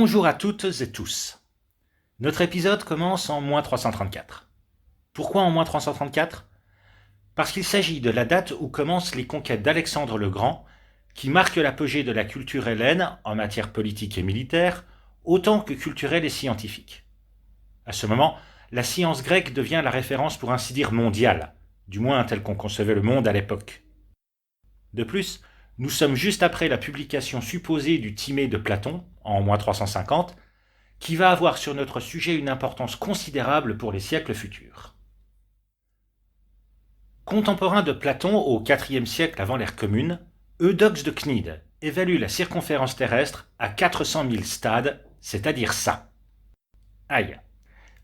Bonjour à toutes et tous. Notre épisode commence en -334. Pourquoi en -334 ? Parce qu'il s'agit de la date où commencent les conquêtes d'Alexandre le Grand, qui marquent l'apogée de la culture hellène en matière politique et militaire, autant que culturelle et scientifique. À ce moment, la science grecque devient la référence pour ainsi dire mondiale, du moins telle qu'on concevait le monde à l'époque. De plus, nous sommes juste après la publication supposée du Timée de Platon, en -350, qui va avoir sur notre sujet une importance considérable pour les siècles futurs. Contemporain de Platon au IVe siècle avant l'ère commune, Eudoxe de Cnide évalue la circonférence terrestre à 400 000 stades, c'est-à-dire ça. Aïe,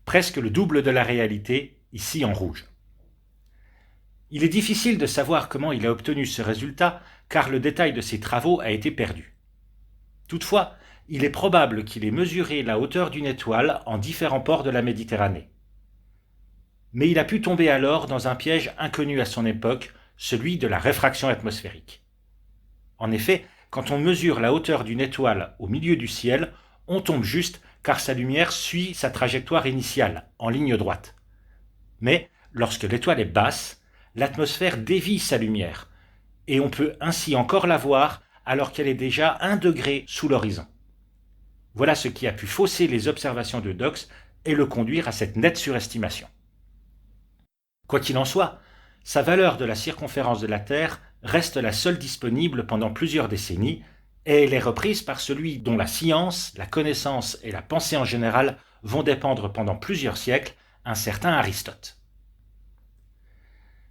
presque le double de la réalité, ici en rouge. Il est difficile de savoir comment il a obtenu ce résultat, car le détail de ses travaux a été perdu. Toutefois, il est probable qu'il ait mesuré la hauteur d'une étoile en différents ports de la Méditerranée. Mais il a pu tomber alors dans un piège inconnu à son époque, celui de la réfraction atmosphérique. En effet, quand on mesure la hauteur d'une étoile au milieu du ciel, on tombe juste car sa lumière suit sa trajectoire initiale, en ligne droite. Mais lorsque l'étoile est basse, l'atmosphère dévie sa lumière, et on peut ainsi encore la voir alors qu'elle est déjà 1 degré sous l'horizon. Voilà ce qui a pu fausser les observations d'Eudoxe et le conduire à cette nette surestimation. Quoi qu'il en soit, sa valeur de la circonférence de la Terre reste la seule disponible pendant plusieurs décennies, et elle est reprise par celui dont la science, la connaissance et la pensée en général vont dépendre pendant plusieurs siècles, un certain Aristote.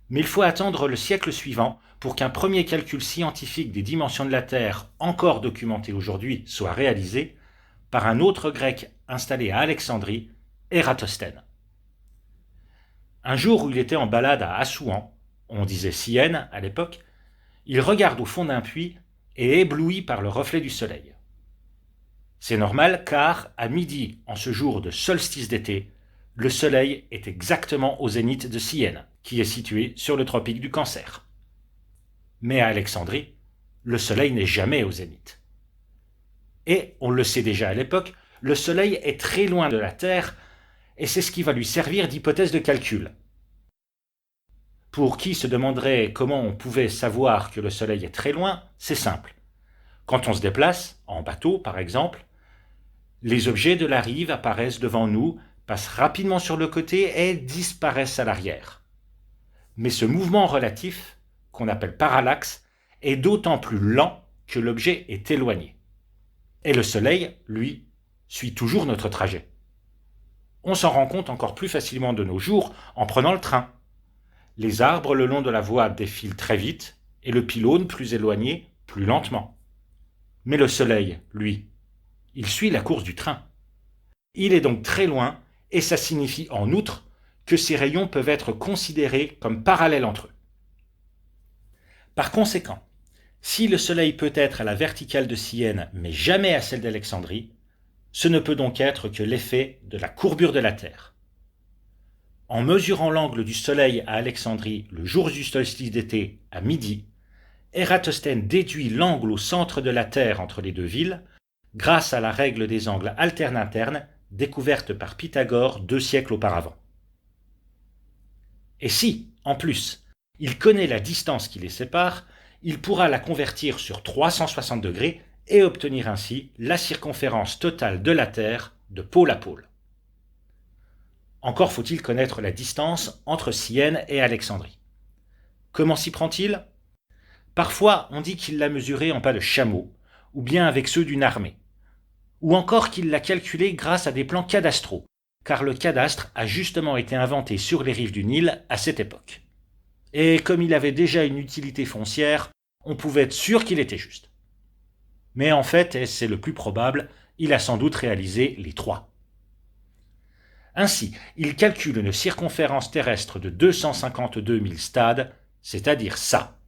Mais il faut attendre le siècle suivant pour qu'un premier calcul scientifique des dimensions de la Terre, encore documenté aujourd'hui, soit réalisé par un autre grec installé à Alexandrie, Ératosthène. Un jour où il était en balade à Assouan, on disait Syène à l'époque, il regarde au fond d'un puits et est ébloui par le reflet du soleil. C'est normal car, à midi, en ce jour de solstice d'été, le soleil est exactement au zénith de Syène, qui est situé sur le tropique du Cancer. Mais à Alexandrie, le soleil n'est jamais au zénith. Et, on le sait déjà à l'époque, le soleil est très loin de la Terre, et c'est ce qui va lui servir d'hypothèse de calcul. Pour qui se demanderait comment on pouvait savoir que le soleil est très loin, c'est simple. Quand on se déplace, en bateau par exemple, les objets de la rive apparaissent devant nous, passent rapidement sur le côté et disparaissent à l'arrière. Mais ce mouvement relatif, qu'on appelle parallaxe, est d'autant plus lent que l'objet est éloigné. Et le soleil, lui, suit toujours notre trajet. On s'en rend compte encore plus facilement de nos jours en prenant le train. Les arbres le long de la voie défilent très vite et le pylône plus éloigné, plus lentement. Mais le soleil, lui, il suit la course du train. Il est donc très loin et ça signifie en outre que ces rayons peuvent être considérés comme parallèles entre eux. Par conséquent, si le soleil peut être à la verticale de Syène mais jamais à celle d'Alexandrie, ce ne peut donc être que l'effet de la courbure de la Terre. En mesurant l'angle du soleil à Alexandrie le jour du solstice d'été à midi, Ératosthène déduit l'angle au centre de la Terre entre les deux villes grâce à la règle des angles alternes-internes découverte par Pythagore 2 siècles auparavant. Et si, en plus, il connaît la distance qui les sépare, il pourra la convertir sur 360 degrés et obtenir ainsi la circonférence totale de la Terre de pôle à pôle. Encore faut-il connaître la distance entre Syène et Alexandrie. Comment s'y prend-il ? Parfois, on dit qu'il l'a mesurée en pas de chameau, ou bien avec ceux d'une armée, ou encore qu'il l'a calculée grâce à des plans cadastraux, car le cadastre a justement été inventé sur les rives du Nil à cette époque. Et comme il avait déjà une utilité foncière, on pouvait être sûr qu'il était juste. Mais en fait, et c'est le plus probable, il a sans doute réalisé les trois. Ainsi, il calcule une circonférence terrestre de 252 000 stades, c'est-à-dire ça.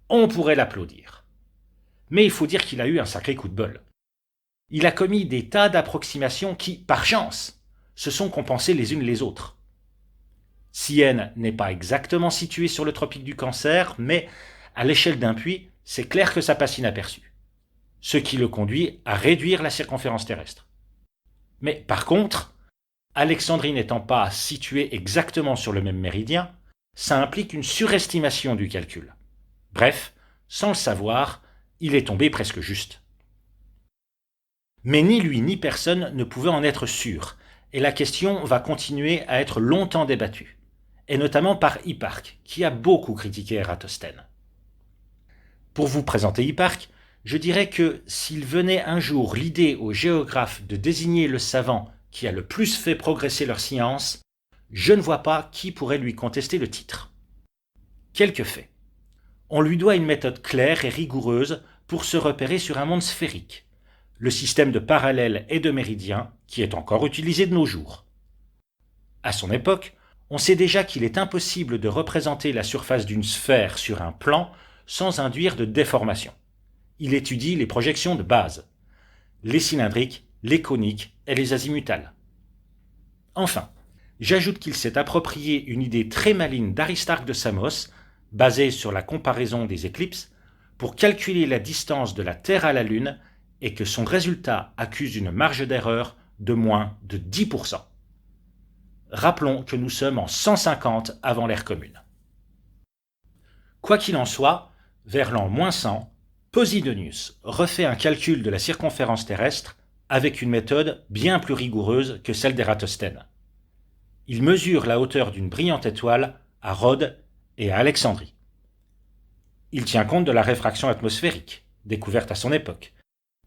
On pourrait l'applaudir. Mais il faut dire qu'il a eu un sacré coup de bol. Il a commis des tas d'approximations qui, par chance, se sont compensées les unes les autres. Syène n'est pas exactement située sur le tropique du Cancer, mais à l'échelle d'un puits, c'est clair que ça passe inaperçu. ce qui le conduit à réduire la circonférence terrestre. Mais par contre, Alexandrie n'étant pas située exactement sur le même méridien, ça implique une surestimation du calcul. Bref, sans le savoir, il est tombé presque juste. Mais ni lui ni personne ne pouvait en être sûr, et la question va continuer à être longtemps débattue, et notamment par Hipparque, qui a beaucoup critiqué Ératosthène. Pour vous présenter Hipparque, je dirais que s'il venait un jour l'idée aux géographes de désigner le savant qui a le plus fait progresser leur science, je ne vois pas qui pourrait lui contester le titre. Quelques faits. On lui doit une méthode claire et rigoureuse pour se repérer sur un monde sphérique, le système de parallèles et de méridiens qui est encore utilisé de nos jours. À son époque, on sait déjà qu'il est impossible de représenter la surface d'une sphère sur un plan sans induire de déformation. Il étudie les projections de base, les cylindriques, les coniques et les azimutales. Enfin, j'ajoute qu'il s'est approprié une idée très maligne d'Aristarque de Samos, basée sur la comparaison des éclipses, pour calculer la distance de la Terre à la Lune et que son résultat accuse une marge d'erreur de moins de 10%. Rappelons que nous sommes en 150 avant l'ère commune. Quoi qu'il en soit, vers l'an -100, Posidonius refait un calcul de la circonférence terrestre avec une méthode bien plus rigoureuse que celle d'Ératosthène. Il mesure la hauteur d'une brillante étoile à Rhodes et à Alexandrie. Il tient compte de la réfraction atmosphérique, découverte à son époque,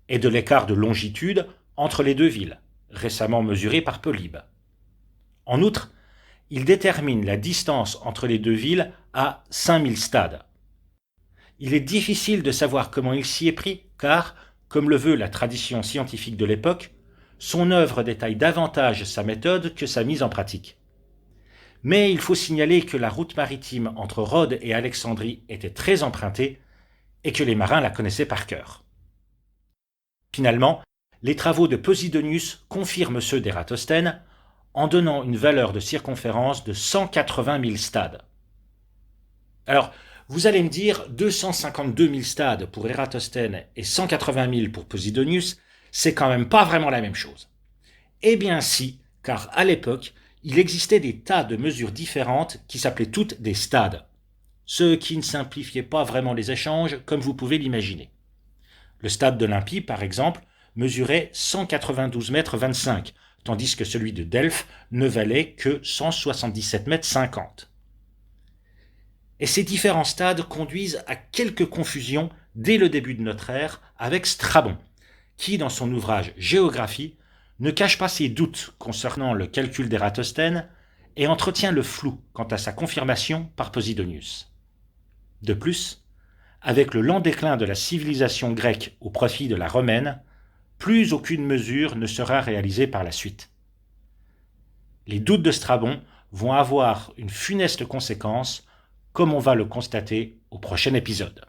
et de l'écart de longitude entre les deux villes, récemment mesuré par Polybe. En outre, il détermine la distance entre les deux villes à 5000 stades. Il est difficile de savoir comment il s'y est pris, car, comme le veut la tradition scientifique de l'époque, son œuvre détaille davantage sa méthode que sa mise en pratique. Mais il faut signaler que la route maritime entre Rhodes et Alexandrie était très empruntée et que les marins la connaissaient par cœur. Finalement, les travaux de Posidonius confirment ceux d'Ératosthène en donnant une valeur de circonférence de 180 000 stades. Alors, vous allez me dire 252 000 stades pour Ératosthène et 180 000 pour Posidonius, c'est quand même pas vraiment la même chose. Eh bien si, car à l'époque, il existait des tas de mesures différentes qui s'appelaient toutes des stades, ce qui ne simplifiait pas vraiment les échanges comme vous pouvez l'imaginer. Le stade d'Olympie, par exemple, mesurait 192 mètres 25, tandis que celui de Delphes ne valait que 177 mètres 50. Et ces différents stades conduisent à quelques confusions dès le début de notre ère avec Strabon, qui, dans son ouvrage Géographie, ne cache pas ses doutes concernant le calcul d'Ératosthène et entretient le flou quant à sa confirmation par Posidonius. De plus, avec le lent déclin de la civilisation grecque au profit de la romaine, plus aucune mesure ne sera réalisée par la suite. Les doutes de Strabon vont avoir une funeste conséquence, comme on va le constater au prochain épisode.